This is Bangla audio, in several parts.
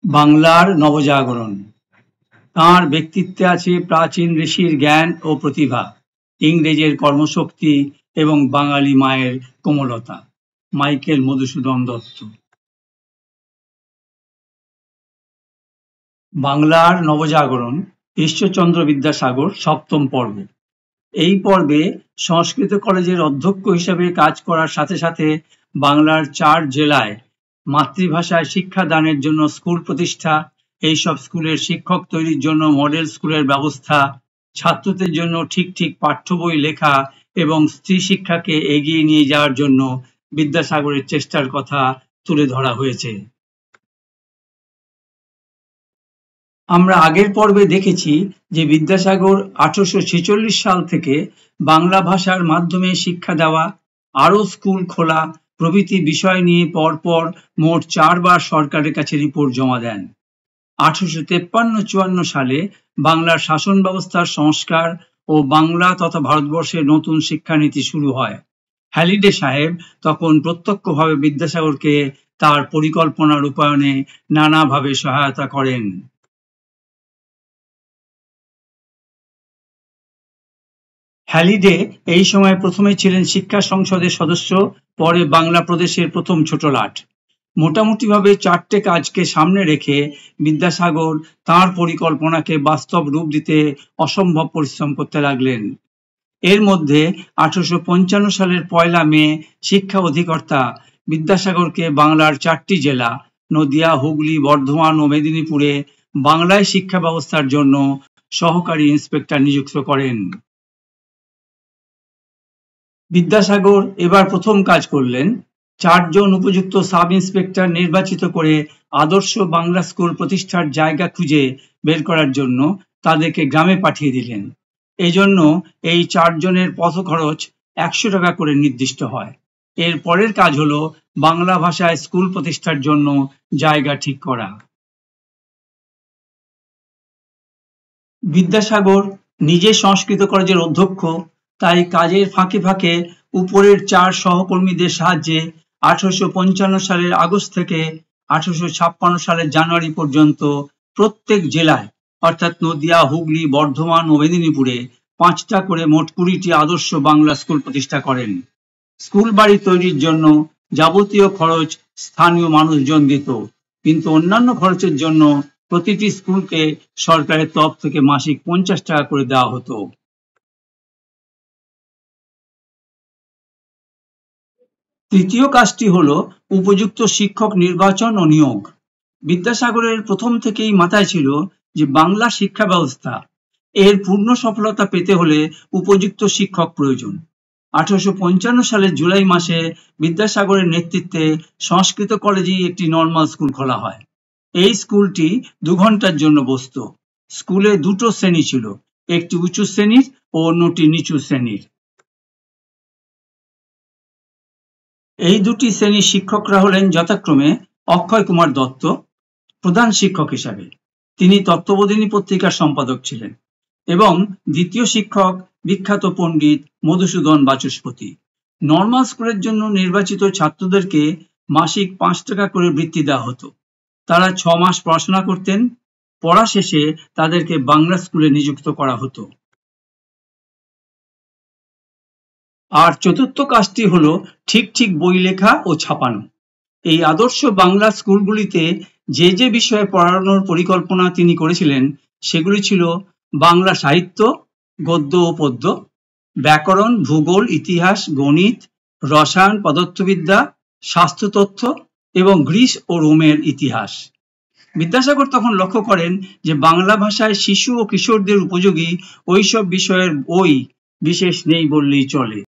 বাংলার নবজাগরণ। তাঁর ব্যক্তিত্বে আছে প্রাচীন ঋষির জ্ঞান ও প্রতিভা, ইংরেজের কর্মশক্তি এবং বাঙালি মায়ের কোমলতা। মাইকেল মধুসূদন দত্ত। বাংলার নবজাগরণ ঈশ্বরচন্দ্র বিদ্যাসাগর সপ্তম পর্ব। এই পর্বে সংস্কৃত কলেজের অধ্যক্ষ হিসেবে কাজ করার সাথে সাথে বাংলার 4 জেলায় মাতৃভাষায় শিক্ষাদানের জন্য স্কুল প্রতিষ্ঠা, এইসব স্কুলের শিক্ষক তৈরির জন্য মডেল স্কুলের ব্যবস্থা, ছাত্রদের জন্য ঠিক ঠিক পাঠ্য বই লেখা এবং স্ত্রী শিক্ষাকে এগিয়ে নিয়ে যাওয়ার জন্য বিদ্যাসাগরের চেষ্টার কথা তুলে ধরা হয়েছে। আমরা আগের পর্বে দেখেছি যে বিদ্যাসাগর 1846 সাল থেকে বাংলা ভাষার মাধ্যমে শিক্ষা দেওয়া, আরও স্কুল খোলা প্রভৃতি বিষয় নিয়ে পরপর মোট 4 বার সরকারের কাছে রিপোর্ট জমা দেন। 1853-54 সালে বাংলার শাসন ব্যবস্থার সংস্কার ও বাংলা তথা ভারতবর্ষের নতুন শিক্ষানীতি শুরু হয়। হ্যালিডে সাহেব তখন প্রত্যক্ষভাবে বিদ্যাসাগরকে তার পরিকল্পনা রূপায়ণে নানাভাবে সহায়তা করেন। হ্যালিডে এই সময় প্রথমে ছিলেন শিক্ষা সংসদের সদস্য, পরে বাংলা প্রদেশের প্রথম ছোট লাট। মোটামুটিভাবে 4টে কাজকে সামনে রেখে বিদ্যাসাগর তাঁর পরিকল্পনাকে বাস্তব রূপ দিতে অসম্ভব পরিশ্রম করতে লাগলেন। এর মধ্যে 1855 সালের 1 মে শিক্ষা অধিকর্তা বিদ্যাসাগরকে বাংলার 4টি জেলা নদিয়া, হুগলি, বর্ধমান ও মেদিনীপুরে বাংলায় শিক্ষা ব্যবস্থার জন্য সহকারী ইন্সপেক্টর নিযুক্ত করেন। বিদ্যাসাগর এবার প্রথম কাজ করলেন, 4 জন উপযুক্ত সাব ইন্সপেক্টর নির্বাচিত করে আদর্শ বাংলা স্কুল প্রতিষ্ঠার জায়গা খুঁজে বের করার জন্য তাদেরকে গ্রামে পাঠিয়ে দিলেন। এজন্য এই 4 জনের পথ খরচ 100 টাকা করে নির্দিষ্ট হয়। এর পরের কাজ হলো বাংলা ভাষায় স্কুল প্রতিষ্ঠার জন্য জায়গা ঠিক করা। বিদ্যাসাগর নিজে সংস্কৃত কলেজের অধ্যক্ষ, তাই কাজের ফাঁকে ফাঁকে উপরের 4 সহকর্মীদের সাহায্যে 1855 সালের আগস্ট থেকে 1856 সালের জানুয়ারি পর্যন্ত প্রত্যেক জেলায় অর্থাৎ নদিয়া, হুগলি, বর্ধমান ও মেদিনীপুরে 5টা করে মোট 20টি আদর্শ বাংলা স্কুল প্রতিষ্ঠা করেন। স্কুল বাড়ি তৈরির জন্য যাবতীয় খরচ স্থানীয় মানুষজন দিত, কিন্তু অন্যান্য খরচের জন্য প্রতিটি স্কুলকে সরকারের তরফ থেকে মাসিক 50 টাকা করে দেওয়া হতো। তৃতীয় কাজটি হলো উপযুক্ত শিক্ষক নির্বাচন ও নিয়োগ। বিদ্যাসাগরের প্রথম থেকেই মাথায় ছিল যে বাংলা শিক্ষা ব্যবস্থা এর পূর্ণ সফলতা পেতে হলে উপযুক্ত শিক্ষক প্রয়োজন। 1855 সালের জুলাই মাসে বিদ্যাসাগরের নেতৃত্বে সংস্কৃত কলেজে একটি নর্মাল স্কুল খোলা হয়। এই স্কুলটি 2 ঘন্টার জন্য বসত। স্কুলে 2টো শ্রেণী ছিল, একটি উঁচু শ্রেণীর ও অন্যটি নিচু শ্রেণীর। এই 2টি শ্রেণীর শিক্ষকরা হলেন যথাক্রমে অক্ষয় কুমার দত্ত প্রধান শিক্ষক হিসাবে, তিনি তত্ত্ববোধিনী পত্রিকার সম্পাদক ছিলেন, এবং দ্বিতীয় শিক্ষক বিখ্যাত পণ্ডিত মধুসূদন বাচস্পতি। নর্মাল স্কুলের জন্য নির্বাচিত ছাত্রদেরকে মাসিক 5 টাকা করে বৃত্তি দেওয়া হতো। তারা 6 মাস পড়াশোনা করতেন, পড়া শেষে তাদেরকে বাংলা স্কুলে নিযুক্ত করা হতো। আর চতুর্থ কাজটি হলো ঠিক ঠিক বই লেখা ও ছাপানো। এই আদর্শ বাংলা স্কুলগুলিতে যে যে বিষয়ে পড়ানোর পরিকল্পনা তিনি করেছিলেন সেগুলি ছিল বাংলা সাহিত্য, গদ্য ও পদ্য, ব্যাকরণ, ভূগোল, ইতিহাস, গণিত, রসায়ন, পদার্থবিদ্যা, স্বাস্থ্যতত্ত্ব এবং গ্রিস ও রোমের ইতিহাস। বিদ্যাসাগর তখন লক্ষ্য করেন যে বাংলা ভাষায় শিশু ও কিশোরদের উপযোগী ওইসব বিষয়ের বই বিশেষ নেই বললেই চলে।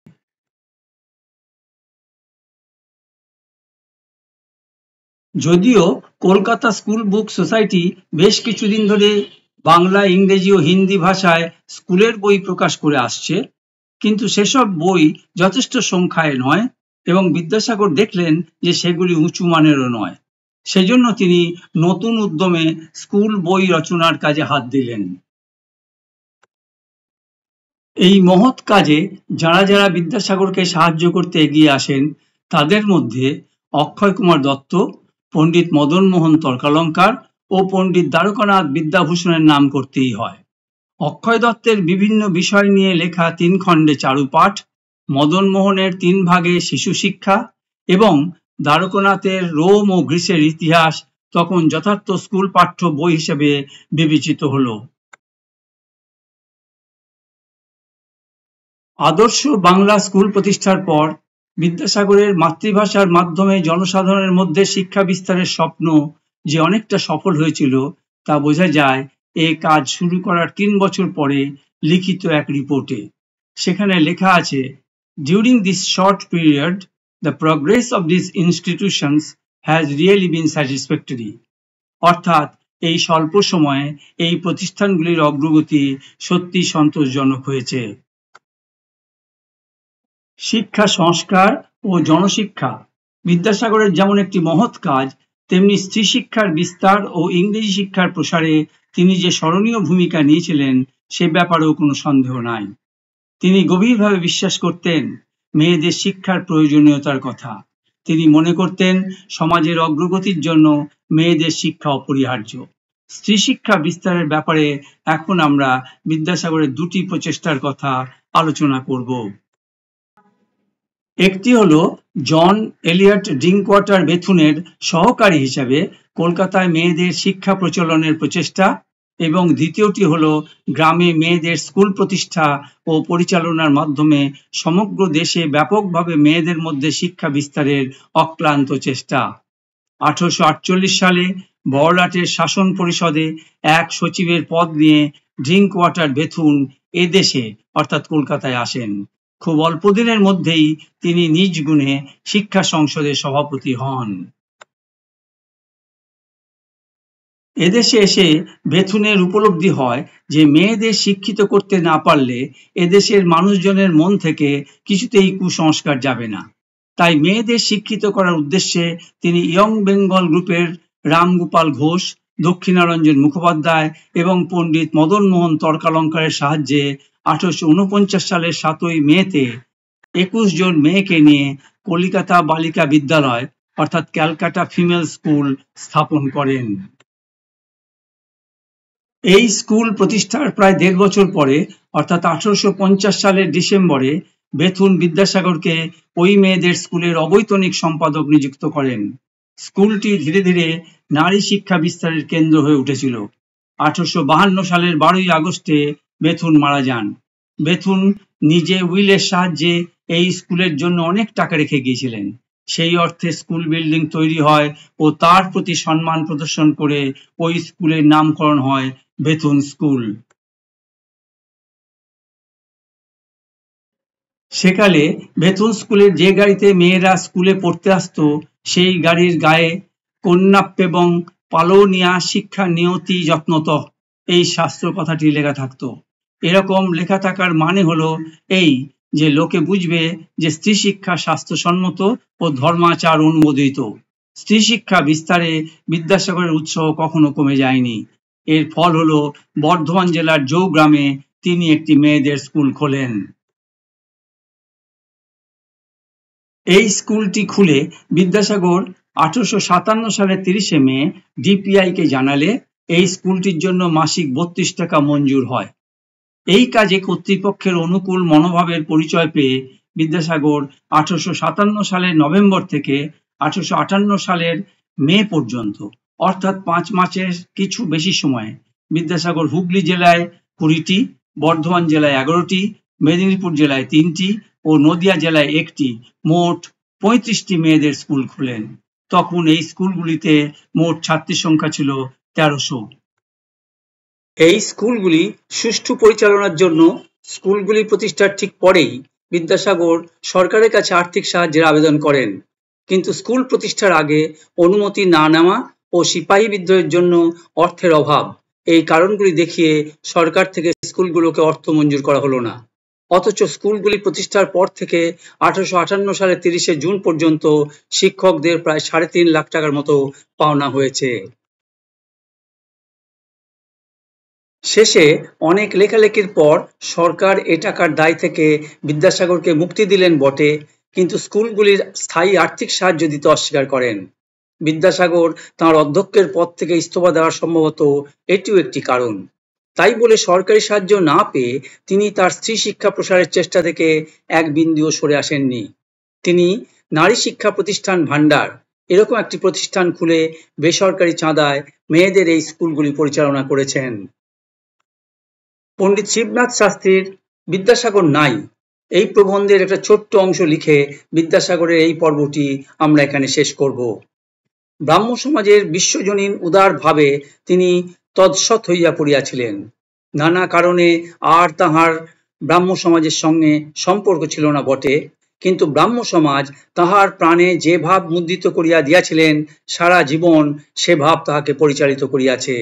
যদিও কলকাতা স্কুল বুক সোসাইটি বেশ কিছুদিন ধরে বাংলা, ইংরেজি ও হিন্দি ভাষায় স্কুলের বই প্রকাশ করে আসছে, কিন্তু সেসব বই যথেষ্ট সংখ্যায় নয় এবং বিদ্যাসাগর দেখলেন যে সেগুলি উঁচু মানেরও নয়। সেজন্য তিনি নতুন উদ্যমে স্কুল বই রচনার কাজে হাত দিলেন। এই মহৎ কাজে যারা যারা বিদ্যাসাগরকে সাহায্য করতে এগিয়ে আসেন তাদের মধ্যে অক্ষয় কুমার দত্ত, পণ্ডিত মদন মোহন তর্কালঙ্কার ও পণ্ডিত দ্বারকানাথ বিদ্যাভূষণের নাম করতেই হয়। অক্ষয় দত্তের বিভিন্ন বিষয় নিয়ে লেখা 3 খণ্ডে চারুপাঠ, মদন মোহনের 3 ভাগে শিশু শিক্ষা এবং দ্বারকানাথের রোম ও গ্রিসের ইতিহাস তখন যথার্থ স্কুল পাঠ্য বই হিসেবে বিবেচিত হলো। আদর্শ বাংলা স্কুল প্রতিষ্ঠার পর বিদ্যাসাগরের মাতৃভাষার মাধ্যমে জনসাধারণের মধ্যে শিক্ষা বিস্তারের স্বপ্ন যে অনেকটা সফল হয়েছিল তা বোঝা যায় এই কাজ শুরু করার 3 বছর পরে লিখিত এক রিপোর্টে। সেখানে লেখা আছে, During this short period, the progress of these institutions has really been satisfactory. অর্থাৎ এই স্বল্প সময়ে এই প্রতিষ্ঠানগুলির অগ্রগতি সত্যি সন্তোষজনক হয়েছে। শিক্ষা সংস্কার ও জনশিক্ষা বিদ্যাসাগরের যেমন একটি মহৎ কাজ, তেমনি স্ত্রী শিক্ষার বিস্তার ও ইংরেজি শিক্ষার প্রসারে তিনি যে স্মরণীয় ভূমিকা নিয়েছিলেন সে ব্যাপারেও কোনো সন্দেহ নাই। তিনি গভীরভাবে বিশ্বাস করতেন মেয়েদের শিক্ষার প্রয়োজনীয়তার কথা। তিনি মনে করতেন সমাজের অগ্রগতির জন্য মেয়েদের শিক্ষা অপরিহার্য। স্ত্রী শিক্ষা বিস্তারের ব্যাপারে এখন আমরা বিদ্যাসাগরের 2টি প্রচেষ্টার কথা আলোচনা করব। একটি হলো জন এলিয়ট ড্রিঙ্কওয়াটার বেথুনের সহকারী হিসাবে কলকাতায় মেয়েদের শিক্ষা প্রচলনের প্রচেষ্টা এবং দ্বিতীয়টি হলো গ্রামে মেয়েদের স্কুল প্রতিষ্ঠা ও পরিচালনার মাধ্যমে সমগ্র দেশে ব্যাপকভাবে মেয়েদের মধ্যে শিক্ষা বিস্তারের অক্লান্ত চেষ্টা। 1848 সালে বড়লাটের শাসন পরিষদে এক সচিবের পদ নিয়ে ড্রিঙ্কওয়াটার বেথুন এদেশে অর্থাৎ কলকাতায় আসেন। খুব অল্প দিনের মধ্যেই তিনি নিজ গুণে শিক্ষা সংসদের সভাপতি হন। এদেশে এসে বেথুনের উপলব্ধি হয় যে মেয়েদের শিক্ষিত করতে না পারলে এদেশের মানুষজনের মন থেকে কিছুতেই কুসংস্কার যাবে না। তাই মেয়েদের শিক্ষিত করার উদ্দেশ্যে তিনি ইয়ং বেঙ্গল গ্রুপের রামগোপাল ঘোষ, দক্ষিণারঞ্জন মুখোপাধ্যায় এবং পণ্ডিত মদন মোহন তর্কালঙ্কারের সাহায্যে 1849 সালের 7ই মেতে 21 জন মেয়েকে নিয়ে কলিকাতা বালিকা বিদ্যালয় অর্থাৎ ক্যালকাটা ফিমেল স্কুল স্থাপন করেন। এই স্কুল প্রতিষ্ঠার প্রায় 1.5 বছর পরে অর্থাৎ 1850 সালের ডিসেম্বরে বেথুন বিদ্যাসাগরকে ওই মেয়েদের স্কুলের অবৈতনিক সম্পাদক নিযুক্ত করেন। স্কুলটি ধীরে ধীরে নারী শিক্ষা বিস্তারের কেন্দ্র হয়ে উঠেছিল। 1852 সালের 12ই আগস্টে বেথুন মারা যান। বেথুন নিজে উইলের সাহায্যে এই স্কুলের জন্য অনেক টাকা রেখে গিয়েছিলেন। সেই অর্থে স্কুল বিল্ডিং তৈরি হয় ও তার প্রতি সম্মান প্রদর্শন করে ওই স্কুলের নামকরণ হয় বেথুন স্কুল। সেকালে বেথুন স্কুলের যে গাড়িতে মেয়েরা স্কুলে পড়তে আসতো সেই গাড়ির গায়ে কন্যাপ্যেবং পালনীয়া শিক্ষা নিয়তি যত্নত এই শাস্ত্র কথাটি লেখা থাকতো। এরকম লেখা থাকার মানে হলো এই যে লোকে বুঝবে যে স্ত্রী শিক্ষা স্বাস্থ্যসম্মত ও ধর্মাচার অনুমোদিত। স্ত্রী শিক্ষা বিস্তারে বিদ্যাসাগরের উৎসাহ কখনো কমে যায়নি। এর ফল হলো বর্ধমান জেলার জৌগ্রামে তিনি একটি মেয়েদের স্কুল খোলেন। এই স্কুলটি খুলে বিদ্যাসাগর 1857 সালের 30শে মে ডিপিআই-কে জানালে এই স্কুলটির জন্য মাসিক 32 টাকা মঞ্জুর হয়। এই কাজে কর্তৃপক্ষের অনুকূল মনোভাবের পরিচয় পেয়ে বিদ্যাসাগর 1857 সালের নভেম্বর থেকে 1858 সালের মে পর্যন্ত অর্থাৎ 5 মাসের কিছু বেশি সময়ে বিদ্যাসাগর হুগলি জেলায় 20টি, বর্ধমান জেলায় 11টি, মেদিনীপুর জেলায় 3টি ও নদিয়া জেলায় 1টি, মোট 35টি মেয়েদের স্কুল খুলেন। তখন এই স্কুলগুলিতে মোট ছাত্রীর সংখ্যা ছিল 1300। এই স্কুলগুলি সুষ্ঠু পরিচালনার জন্য স্কুলগুলি প্রতিষ্ঠার ঠিক পরেই বিদ্যাসাগর সরকারের কাছে আর্থিক সাহায্যের আবেদন করেন, কিন্তু স্কুল প্রতিষ্ঠার আগে অনুমতি না নেওয়া ও সিপাহী বিদ্রোহের জন্য অর্থের অভাব এই কারণগুলি দেখিয়ে সরকার থেকে স্কুলগুলোকে অর্থ মঞ্জুর করা হলো না। অথচ স্কুলগুলি প্রতিষ্ঠার পর থেকে 1858 সালের 30শে জুন পর্যন্ত শিক্ষকদের প্রায় 3.5 লাখ টাকার মতো পাওনা হয়েছে। শেষে অনেক লেখালেখির পর সরকার এ টাকার দায় থেকে বিদ্যাসাগরকে মুক্তি দিলেন বটে, কিন্তু স্কুলগুলির স্থায়ী আর্থিক সাহায্য দিতে অস্বীকার করেন। বিদ্যাসাগর তাঁর অধ্যক্ষের পদ থেকে ইস্তফা দেওয়ার সম্ভবত এটিও একটি কারণ। তাই বলে সরকারি সাহায্য না পেয়ে তিনি তার স্ত্রী শিক্ষা প্রসারের চেষ্টা থেকে এক বিন্দুও সরে আসেননি। তিনি নারী শিক্ষা প্রতিষ্ঠান ভান্ডার এরকম একটি প্রতিষ্ঠান খুলে বেসরকারি চাঁদায় মেয়েদের এই স্কুলগুলি পরিচালনা করেছেন। পণ্ডিত শিবনাথ শাস্ত্রীর বিদ্যাসাগর নাই এই প্রবন্ধের একটা ছোট্ট অংশ লিখে বিদ্যাসাগরের এই পর্বটি আমরা এখানে শেষ করব। ব্রাহ্ম সমাজের বিশ্বজনীন উদার ভাবে তিনি তৎসৎ হইয়া পড়িয়াছিলেন। নানা কারণে আর তাহার ব্রাহ্ম সমাজের সঙ্গে সম্পর্ক ছিল না বটে, কিন্তু ব্রাহ্ম সমাজ তাহার প্রাণে যে ভাব মুদ্রিত করিয়া দিয়াছিলেন সারা জীবন সে ভাব তাহাকে পরিচালিত করিয়াছে।